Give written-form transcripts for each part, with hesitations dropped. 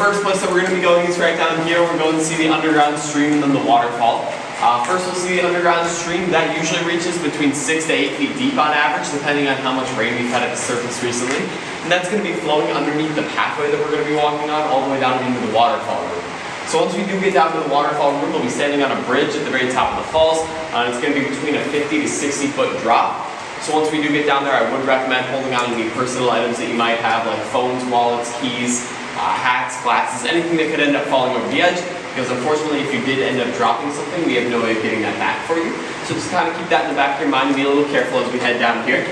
first place that we're going to be going is right down here. We're going to see the underground stream and then the waterfall. First we'll see the underground stream. That usually reaches between 6 to 8 feet deep on average, depending on how much rain we've had at the surface recently. And that's going to be flowing underneath the pathway that we're going to be walking on all the way down into the waterfall room. So once we do get down to the waterfall room, we'll be standing on a bridge at the very top of the falls. It's going to be between a 50 to 60 foot drop. So once we do get down there, I would recommend holding on to any personal items that you might have, like phones, wallets, keys, hats, glasses, anything that could end up falling over the edge, because unfortunately if you did end up dropping something, we have no way of getting that back for you. So just kind of keep that in the back of your mind and be a little careful as we head down here.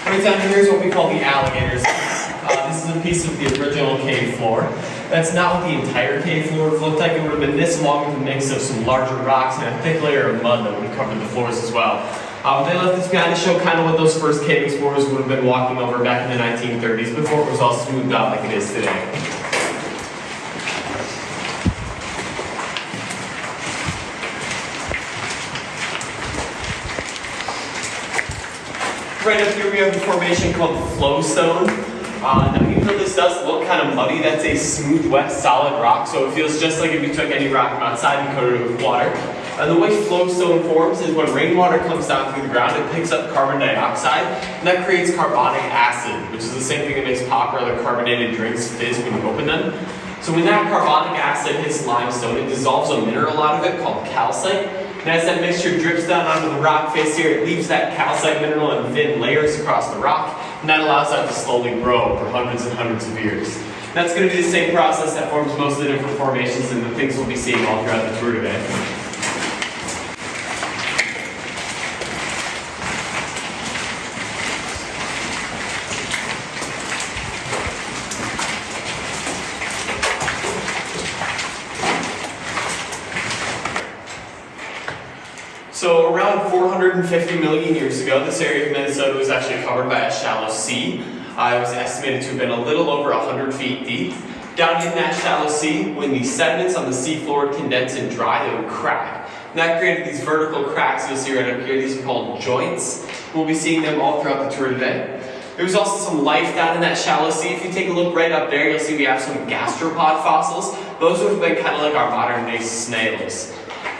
Right down here is what we call the alligators. This is a piece of the original cave floor. That's not what the entire cave floor would have looked like. It would have been this along with a mix of some larger rocks and a thick layer of mud that would have covered the floors as well. They left this behind to show kind of what those first cave explorers would have been walking over back in the 1930s before it was all smoothed out like it is today. Right up here we have a formation called the flowstone. Now even though this does look kind of muddy, that's a smooth, wet, solid rock, so it feels just like if you took any rock from outside and coated it with water. And the way flowstone forms is when rainwater comes down through the ground, it picks up carbon dioxide, and that creates carbonic acid, which is the same thing that makes pop or other carbonated drinks fizz when you open them. So when that carbonic acid hits limestone, it dissolves a mineral out of it called calcite. And as that mixture drips down onto the rock face here, it leaves that calcite mineral in thin layers across the rock, and that allows that to slowly grow for hundreds and hundreds of years. And that's going to be the same process that forms most of the different formations and the things we'll be seeing all throughout the tour today. So around 450 million years ago, this area of Minnesota was actually covered by a shallow sea. It was estimated to have been a little over 100 feet deep. Down in that shallow sea, when the sediments on the seafloor condense and dry, they would crack. And that created these vertical cracks you'll see right up here. These are called joints. We'll be seeing them all throughout the tour today. There was also some life down in that shallow sea. If you take a look right up there, you'll see we have some gastropod fossils. Those would have been kind of like our modern day snails.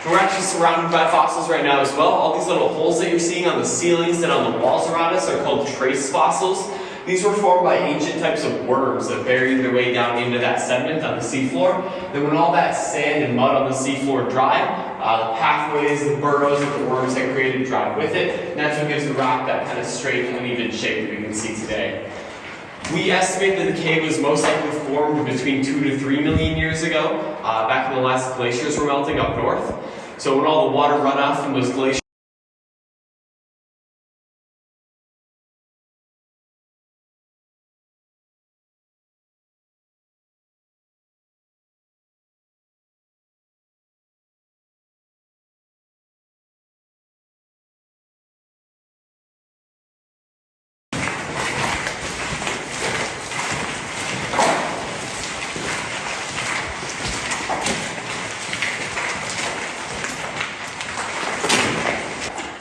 So we're actually surrounded by fossils right now as well. All these little holes that you're seeing on the ceilings and on the walls around us are called trace fossils. These were formed by ancient types of worms that buried their way down into that sediment on the seafloor. Then when all that sand and mud on the seafloor dried, the pathways, the burrows that the worms had created dried with it. And that's what gives the rock that kind of straight, uneven shape that we can see today. We estimate that the cave was most likely formed between 2 to 3 million years ago, back when the last glaciers were melting up north. So when all the water runoff from those glaciers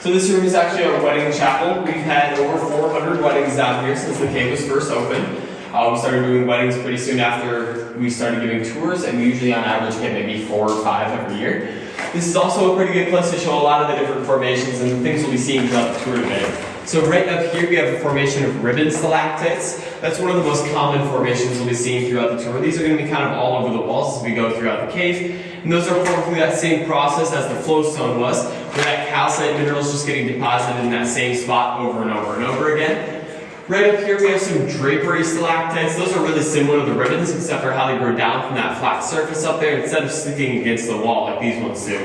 So this room is actually our wedding chapel. We've had over 400 weddings down here since the cave was first opened. We started doing weddings pretty soon after we started giving tours, and we usually on average get maybe 4 or 5 every year. This is also a pretty good place to show a lot of the different formations and the things we'll be seeing throughout the tour today. So right up here we have a formation of ribbon stalactites. That's one of the most common formations we'll be seeing throughout the tour. These are going to be kind of all over the walls as we go throughout the cave. And those are formed through that same process as the flowstone was, where that calcite mineral is just getting deposited in that same spot over and over and over again. Right up here we have some drapery stalactites. Those are really similar to the ribbons, except for how they grow down from that flat surface up there instead of sticking against the wall like these ones do.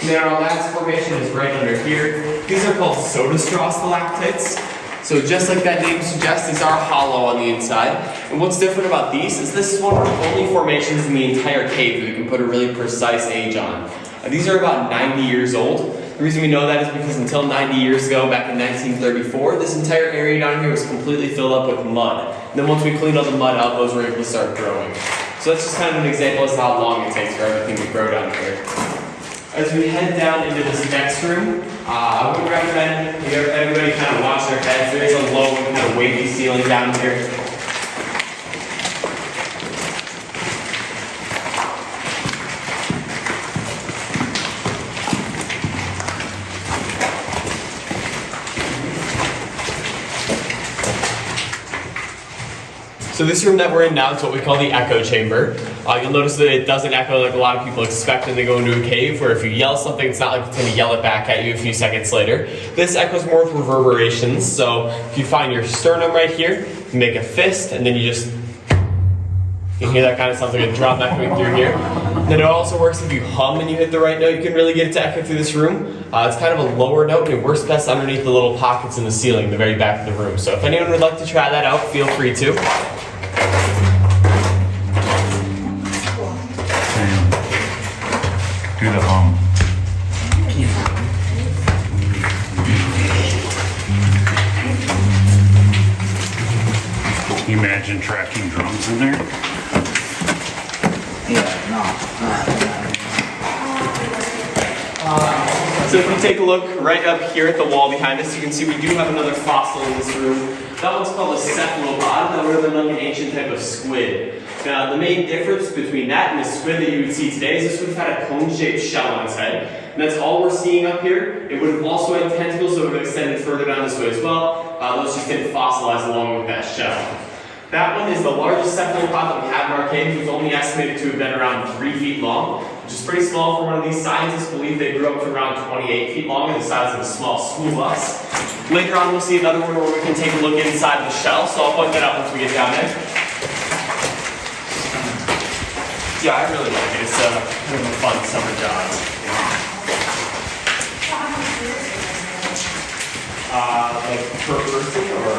And then our last formation is right under here. These are called soda straw stalactites. So just like that name suggests, these are hollow on the inside. And what's different about these is this is one of the only formations in the entire cave that we can put a really precise age on. These are about 90 years old. The reason we know that is because until 90 years ago, back in 1934, this entire area down here was completely filled up with mud. And then once we cleaned all the mud out, those were able to start growing. So that's just kind of an example as to how long it takes for everything to grow down here. As we head down into this next room, I would recommend everybody kind of watch their heads. There is a low and kind of wavy ceiling down here. So this room that we're in now is what we call the echo chamber. You'll notice that it doesn't echo like a lot of people expect when they go into a cave, where if you yell something, it's not like it's going to yell it back at you a few seconds later. This echoes more with reverberations. So if you find your sternum right here, you make a fist, and then you can hear that kind of sounds like a drum echoing through here. And then it also works if you hum and you hit the right note, you can really get it to echo through this room. It's kind of a lower note, and it works best underneath the little pockets in the ceiling, the very back of the room. So if anyone would like to try that out, feel free to. Do the hum. Can you imagine tracking drums in there? Yeah, no. So if you take a look right up here at the wall behind us, you can see we do have another fossil in this room. That one's called a cephalopod. That would have been like an ancient type of squid. Now, the main difference between that and the squid that you would see today is this would have had a cone-shaped shell on its head. And that's all we're seeing up here. It would have also had tentacles that would have extended further down this way as well. Those just didn't fossilize along with that shell. That one is the largest cephalopod that we have in our cave. It was only estimated to have been around 3 feet long, which is pretty small for one of these. Scientists believe they grew up to around 28 feet long and the size of a small school bus. Later on, we'll see another one where we can take a look inside the shell, so I'll point that out once we get down there. Yeah, I really like it. It's kind of a fun summer job. Like per person or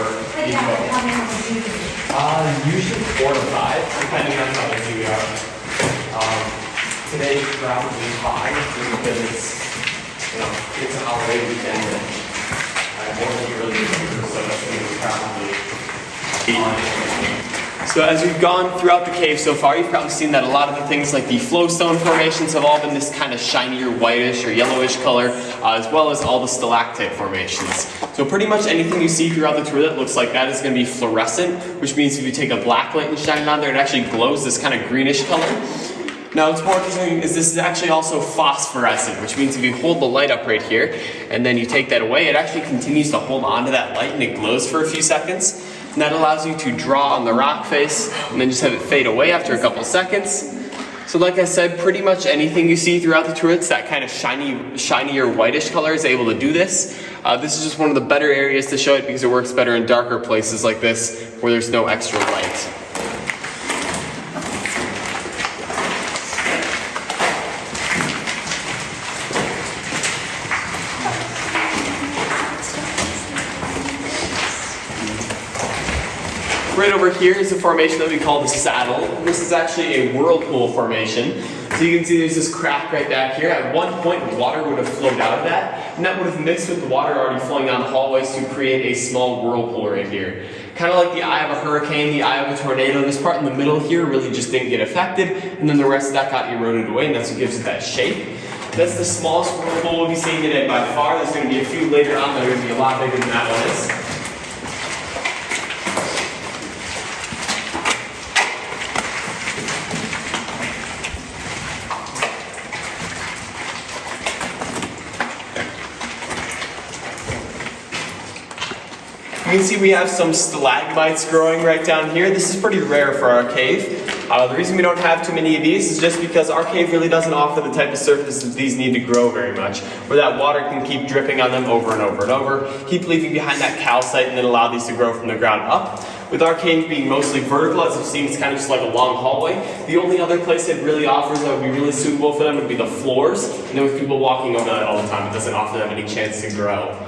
usually 4 to 5, depending on how busy we are. Today probably 5, just because it's it's a holiday weekend and more than you really need, so that's going to be probably So as we've gone throughout the cave so far, you've probably seen that a lot of the things like the flowstone formations have all been this kind of shinier whitish or yellowish color, as well as all the stalactite formations. So pretty much anything you see throughout the tour that looks like that is going to be fluorescent, which means if you take a black light and shine it on there, it actually glows this kind of greenish color. Now what's more interesting is this is actually also phosphorescent, which means if you hold the light up right here, and then you take that away, it actually continues to hold on to that light and it glows for a few seconds. And that allows you to draw on the rock face and then just have it fade away after a couple seconds. So like I said, pretty much anything you see throughout the tour that's that kind of shinier whitish color is able to do this. This is just one of the better areas to show it because it works better in darker places like this where there's no extra light. Right over here is a formation that we call the saddle. This is actually a whirlpool formation. So you can see there's this crack right back here. At one point, water would have flowed out of that, and that would have mixed with the water already flowing down the hallways to create a small whirlpool right here. Kind of like the eye of a hurricane, the eye of a tornado. This part in the middle here really just didn't get affected, and then the rest of that got eroded away, and that's what gives it that shape. That's the smallest whirlpool we'll be seeing today by far. There's going to be a few later on that are going to be a lot bigger than that one is. You can see we have some stalagmites growing right down here. This is pretty rare for our cave. The reason we don't have too many of these is just because our cave really doesn't offer the type of surface that these need to grow very much, where that water can keep dripping on them over and over and over, keep leaving behind that calcite and then allow these to grow from the ground up. With our cave being mostly vertical, as you've seen, it's kind of just like a long hallway. The only other place it really offers that would be really suitable for them would be the floors. And then with people walking over that all the time, it doesn't offer them any chance to grow.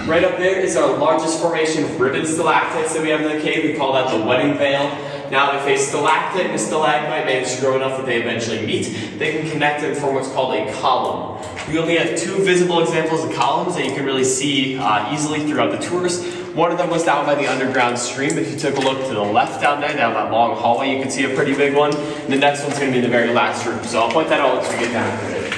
Right up there is our largest formation of ribbon stalactites that we have in the cave. We call that the wedding veil. Now, if a stalactite and a stalagmite manage to grow enough that they eventually meet, they can connect and form what's called a column. We only have two visible examples of columns that you can really see easily throughout the tours. One of them was down by the underground stream. If you took a look to the left down there, down that long hallway, you can see a pretty big one. And the next one's going to be in the very last room. So I'll point that out once we get down to it.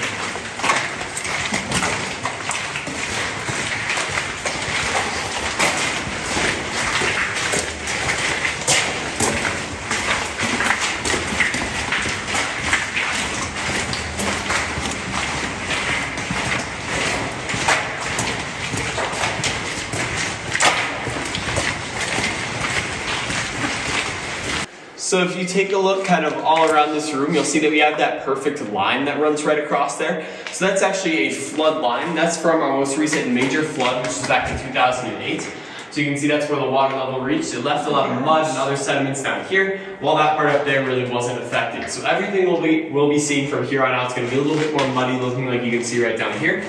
So if you take a look kind of all around this room, you'll see that we have that perfect line that runs right across there. So that's actually a flood line. That's from our most recent major flood, which was back in 2008. So you can see that's where the water level reached. It left a lot of mud and other sediments down here, while that part up there really wasn't affected. So everything we'll be seeing from here on out is going to be a little bit more muddy, looking like you can see right down here.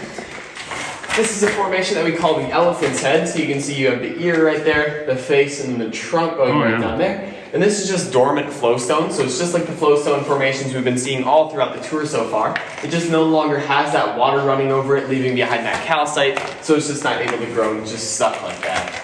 This is a formation that we call the elephant's head. So you can see you have the ear right there, the face, and the trunk going right down there. And this is just dormant flowstone, so it's just like the flowstone formations we've been seeing all throughout the tour so far. It just no longer has that water running over it, leaving behind that calcite, so it's just not able to grow and just stuck like that.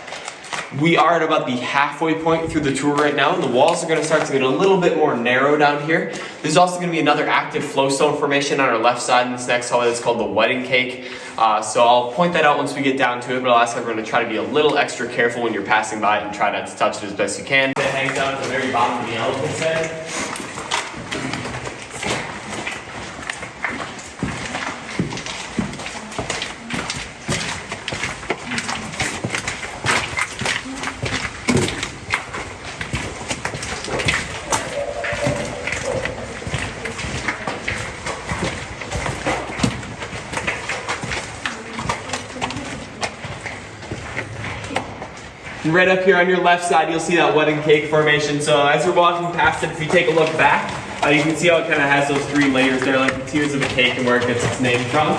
We are at about the halfway point through the tour right now, and the walls are going to start to get a little bit more narrow down here. There's also going to be another active flowstone formation on our left side in this next hallway that's called the wedding cake. So I'll point that out once we get down to it, but I'll ask everyone to try to be a little extra careful when you're passing by and try not to touch it as best you can. It hangs down at the very bottom of the elephant's head. And right up here on your left side, you'll see that wedding cake formation. So as you're walking past it, if you take a look back, you can see how it kind of has those three layers there, like the tiers of a cake and where it gets its name from.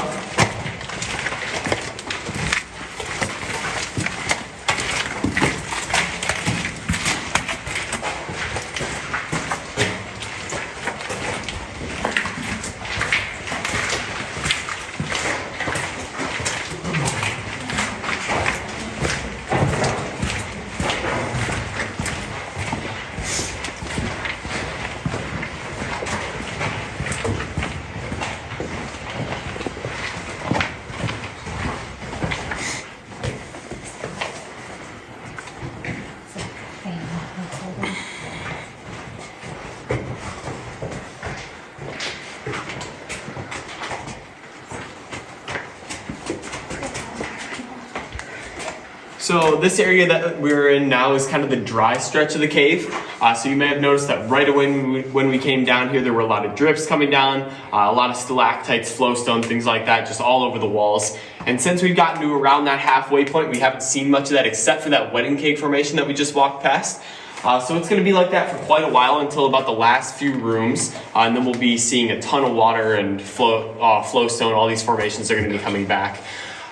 So this area that we're in now is kind of the dry stretch of the cave. So you may have noticed that right away when we came down here, there were a lot of drips coming down, a lot of stalactites, flowstone, things like that, just all over the walls. And since we've gotten to around that halfway point, we haven't seen much of that except for that wedding cake formation that we just walked past. So it's going to be like that for quite a while until about the last few rooms, and then we'll be seeing a ton of water and flowstone. All these formations are going to be coming back.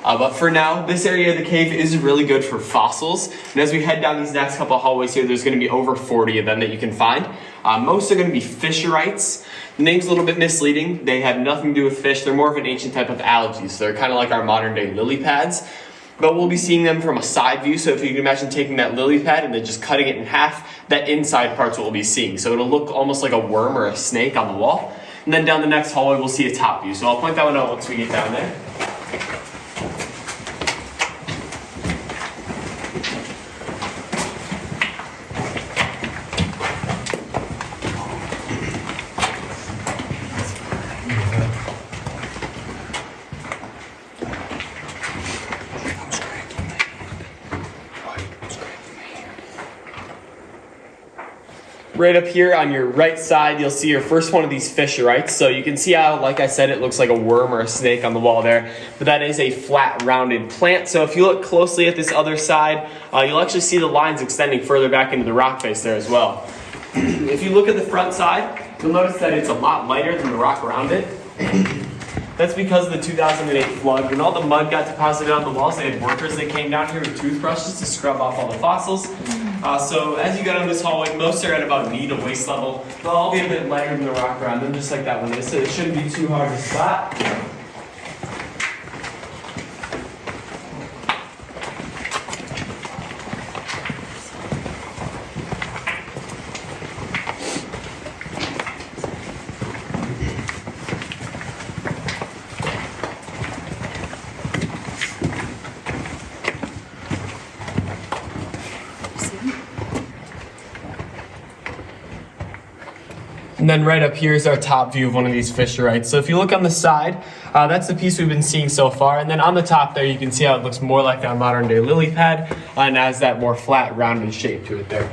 But for now, this area of the cave is really good for fossils. And as we head down these next couple of hallways here, there's going to be over 40 of them that you can find. Most are going to be fissurites. The name's a little bit misleading. They have nothing to do with fish. They're more of an ancient type of algae. So they're kind of like our modern day lily pads. But we'll be seeing them from a side view. So if you can imagine taking that lily pad and then just cutting it in half, that inside part's what we'll be seeing. So it'll look almost like a worm or a snake on the wall. And then down the next hallway, we'll see a top view. So I'll point that one out once we get down there. Right up here on your right side, you'll see your first one of these fissurites. So you can see how, like I said, it looks like a worm or a snake on the wall there. But that is a flat, rounded plant. So if you look closely at this other side, you'll actually see the lines extending further back into the rock face there as well. If you look at the front side, you'll notice that it's a lot lighter than the rock around it. That's because of the 2008 flood. When all the mud got deposited on the walls, they had workers that came down here with toothbrushes to scrub off all the fossils. So as you go down this hallway, most are at about knee to waist level. They'll all be a bit lighter than the rock around them, just like that one is. So it shouldn't be too hard to spot. And then right up here is our top view of one of these fissurites. So if you look on the side, that's the piece we've been seeing so far. And then on the top there, you can see how it looks more like our modern day lily pad and has that more flat, rounded shape to it there.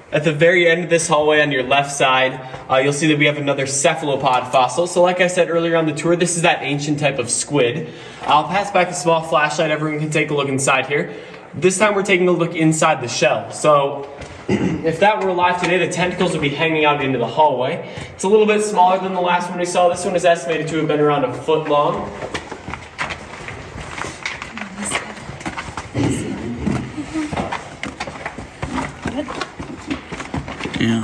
At the very end of this hallway on your left side, you'll see that we have another cephalopod fossil. So like I said earlier on the tour, this is that ancient type of squid. I'll pass back a small flashlight. Everyone can take a look inside here. This time we're taking a look inside the shell. So if that were alive today, the tentacles would be hanging out into the hallway. It's a little bit smaller than the last one we saw. This one is estimated to have been around a foot long. Yeah.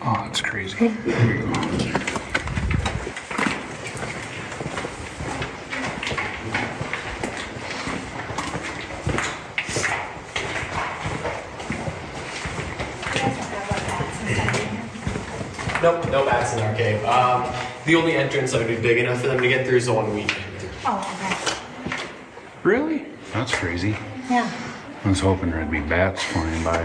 Oh, that's crazy. Here we go. Nope, no bats in our cave. The only entrance that would be big enough for them to get through is the one we came through. Oh, Really? That's crazy. okay. Yeah. I was hoping there'd be bats flying by.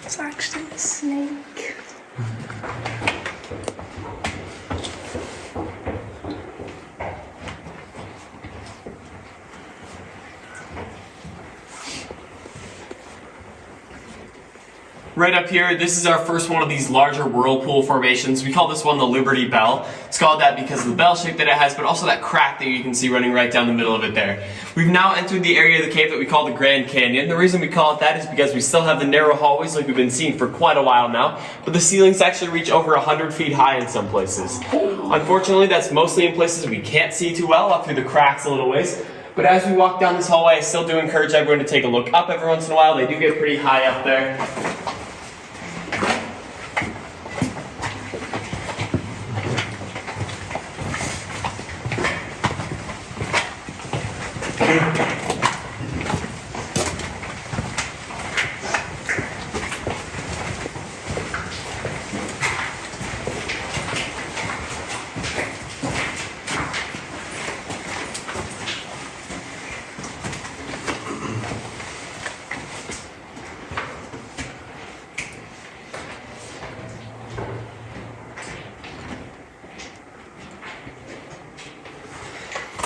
It's actually a snake. Right up here, this is our first one of these larger whirlpool formations. We call this one the Liberty Bell. It's called that because of the bell shape that it has, but also that crack that you can see running right down the middle of it there. We've now entered the area of the cave that we call the Grand Canyon. The reason we call it that is because we still have the narrow hallways like we've been seeing for quite a while now, but the ceilings actually reach over 100 feet high in some places. Unfortunately, that's mostly in places we can't see too well, up through the cracks a little ways. But as we walk down this hallway, I still do encourage everyone to take a look up every once in a while. They do get pretty high up there.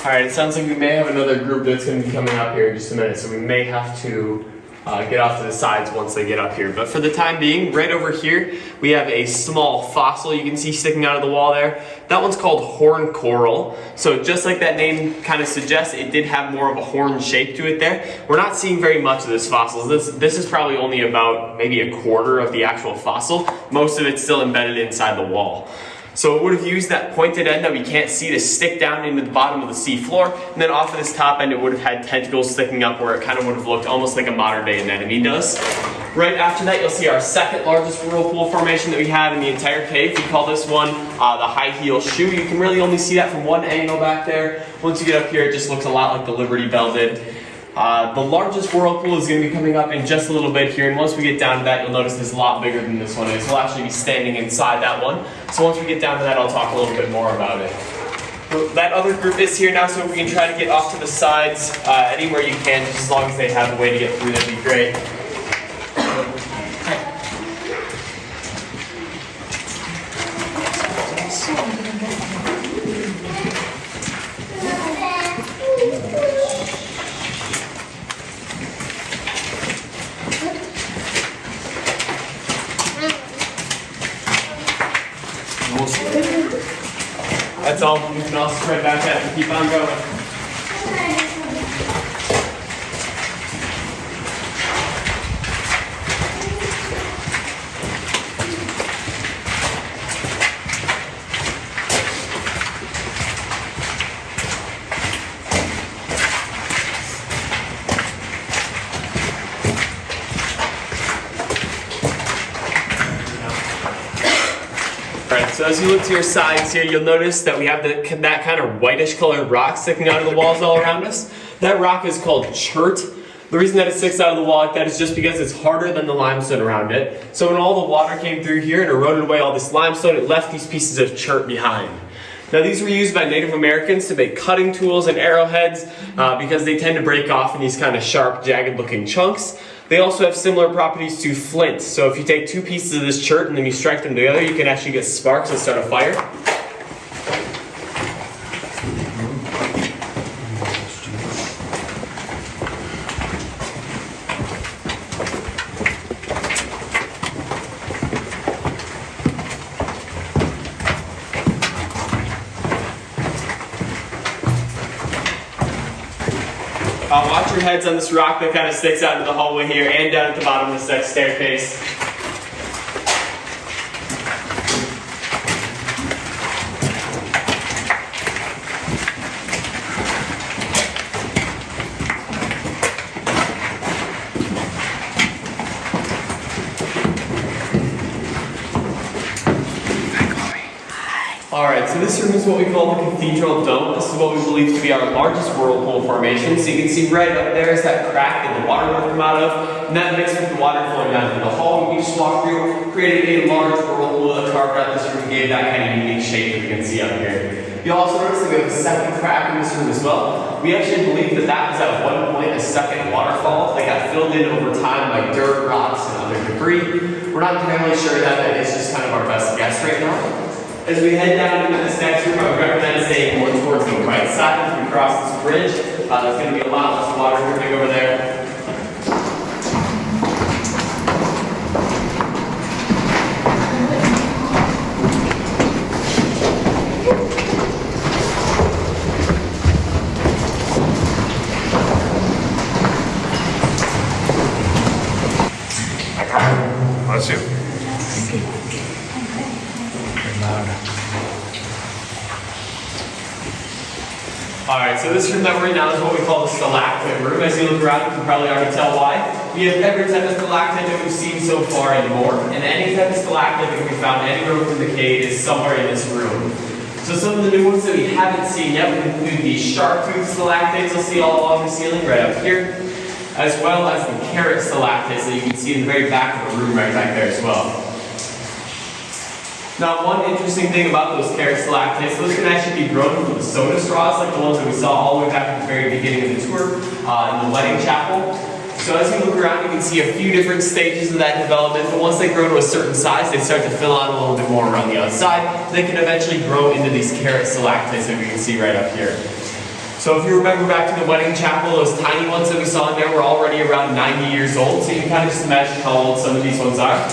Alright, it sounds like we may have another group that's going to be coming up here in just a minute, so we may have to get off to the sides once they get up here. But for the time being, right over here, we have a small fossil you can see sticking out of the wall there. That one's called horn coral. So just like that name kind of suggests, it did have more of a horn shape to it there. We're not seeing very much of this fossil. This is probably only about maybe a quarter of the actual fossil. Most of it's still embedded inside the wall. So it would have used that pointed end that we can't see to stick down into the bottom of the sea floor, and then off of this top end it would have had tentacles sticking up where it kind of would have looked almost like a modern day anemone does. Right after that you'll see our second largest whirlpool formation that we have in the entire cave. We call this one the high heel shoe. You can really only see that from one angle back there. Once you get up here it just looks a lot like the Liberty Bell did. The largest whirlpool is going to be coming up in just a little bit here, and once we get down to that, you'll notice it's a lot bigger than this one is. We'll actually be standing inside that one. So once we get down to that, I'll talk a little bit more about it. Well, that other group is here now, so if we can try to get off to the sides anywhere you can, just as long as they have a way to get through, that'd be great. That's all. We can all spread back out and keep on going. So as you look to your sides here, you'll notice that we have that kind of whitish colored rock sticking out of the walls all around us. That rock is called chert. The reason that it sticks out of the wall like that is just because it's harder than the limestone around it. So when all the water came through here and eroded away all this limestone, it left these pieces of chert behind. Now these were used by Native Americans to make cutting tools and arrowheads because they tend to break off in these kind of sharp, jagged looking chunks. They also have similar properties to flint. So if you take two pieces of this chert and then you strike them together, you can actually get sparks and start a fire. Watch your heads on this rock that kind of sticks out into the hallway here and down at the bottom of this next staircase. Alright, so this room is what we call the Cathedral Dome. This is what we believe to be our largest whirlpool formation. So you can see right up there is that crack that the water would come out of, and that mixed with the water flowing down into the hall we just walked through, created a large whirlpool that carved out this room and gave that kind of unique shape that you can see up here. You'll also notice that we have a second crack in this room as well. We actually believe that that was at one point a second waterfall that got filled in over time by dirt, rocks, and other debris. We're not entirely sure that, but it's just kind of our best guess right now. As we head down into this next room, I would recommend staying more towards the right side as we cross this bridge. There's going to be a lot less water dripping over there. Bless you. Alright, so this room that we're in now is what we call the stalactite room. As you look around, you can probably already tell why. We have every type of stalactite that we've seen so far and more. And any type of stalactite that we've found anywhere within the cave is somewhere in this room. So some of the new ones that we haven't seen yet would include the shark-tooth stalactites you'll see all along the ceiling right up here, as well as the carrot stalactites that you can see in the very back of the room right back there as well. Now, one interesting thing about those carrot stalactites, those can actually be grown from the soda straws, like the ones that we saw all the way back at the very beginning of the tour in the wedding chapel. So as you look around, you can see a few different stages of that development, but once they grow to a certain size, they start to fill out a little bit more around the outside. They can eventually grow into these carrot stalactites that we can see right up here. So if you remember back to the wedding chapel, those tiny ones that we saw in there were already around 90 years old, so you can kind of just imagine how old some of these ones are.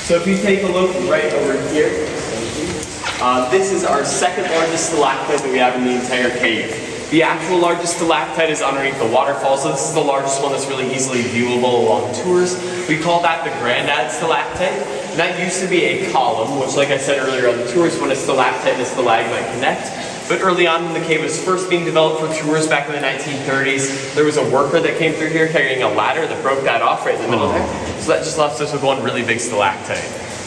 So if you take a look right over here, this is our second largest stalactite that we have in the entire cave. The actual largest stalactite is underneath the waterfall, so this is the largest one that's really easily viewable along tours. We call that the granddad stalactite. And that used to be a column, which like I said earlier on the tours, when a stalactite and a stalagmite connect. But early on when the cave was first being developed for tours back in the 1930s, there was a worker that came through here carrying a ladder that broke that off right in the middle there. So that just left us with one really big stalactite.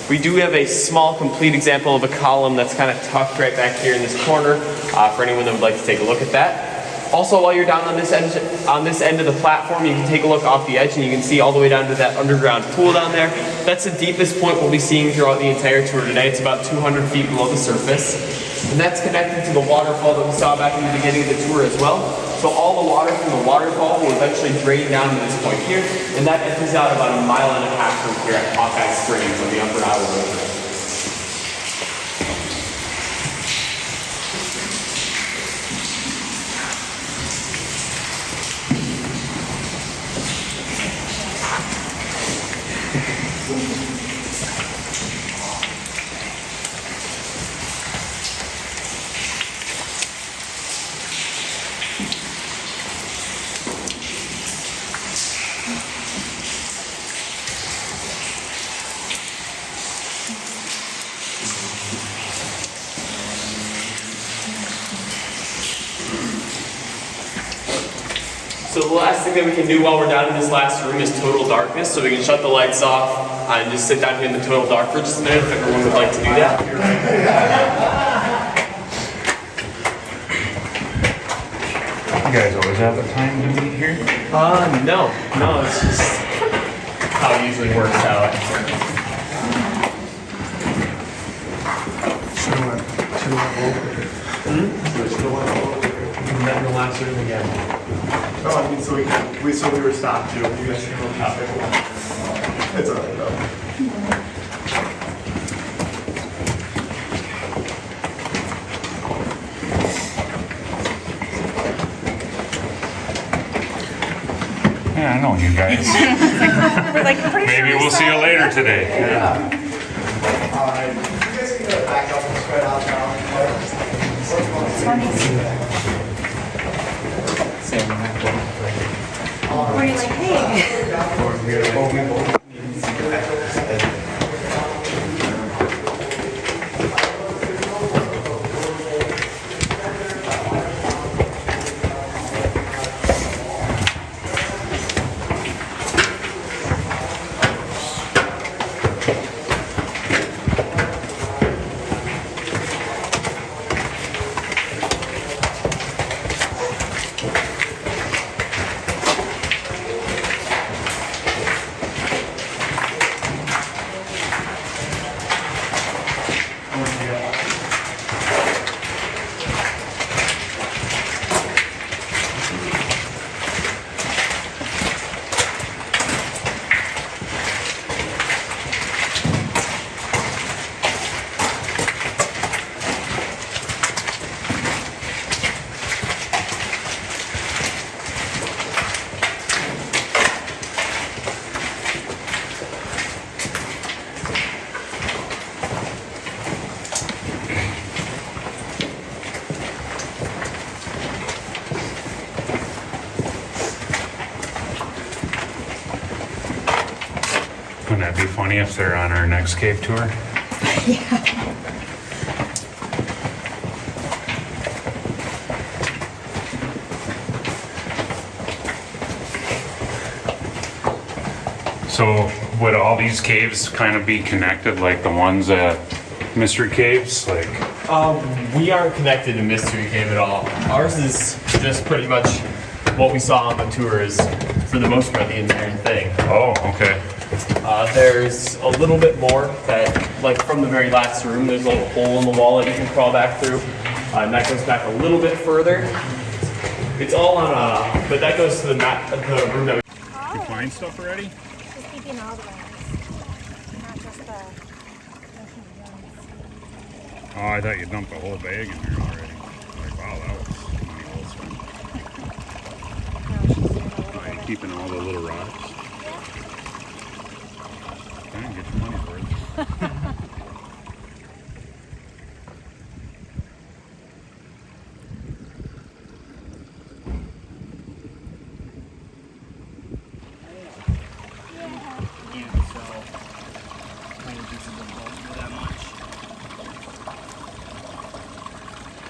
We do have a small complete example of a column that's kind of tucked right back here in this corner for anyone that would like to take a look at that. Also, while you're down on this end of the platform, you can take a look off the edge and you can see all the way down to that underground pool down there. That's the deepest point we'll be seeing throughout the entire tour today. It's about 200 feet below the surface. And that's connected to the waterfall that we saw back in the beginning of the tour as well. So all the water from the waterfall will eventually drain down to this point here, and that empties out about 1.5 miles from here at Hawkeye Springs on the Upper Iowa River. So the last thing that we can do while we're down in this last room is total darkness, so we can shut the lights off and just sit down here in the total dark for just a minute if everyone would like to do that. You guys always have a time to meet here? No, it's just how it usually works out. Met in the last room again. No, I mean, so we were stopped too. You guys can go past it. It's alright though. Yeah, I know you guys. We're like, we're pretty Maybe sure we'll see you saw later today. Alright. You guys can go back up and spread out now. Were you like, hey? Wouldn't that be funny if they're on our next cave tour? So would all these caves kind of be connected like the ones at Mystery Caves? Like, We aren't connected to Mystery Cave at all. Ours is just pretty much what we saw on the tour is, for the most part, the entire thing. oh, okay. There's a little bit more that, like from the very last room, there's a little hole in the wall that you can crawl back through. And that goes back a little bit further. It's all on but that goes to the room that You find stuff already? Just keeping all the ones, not just the. Oh, I thought you dumped the whole bag in there already. Like, wow, that was money well spent. No, she's doing a little Are you bit. keeping all the little rocks? Yeah, get your money's worth.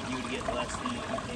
You would get less than what you pay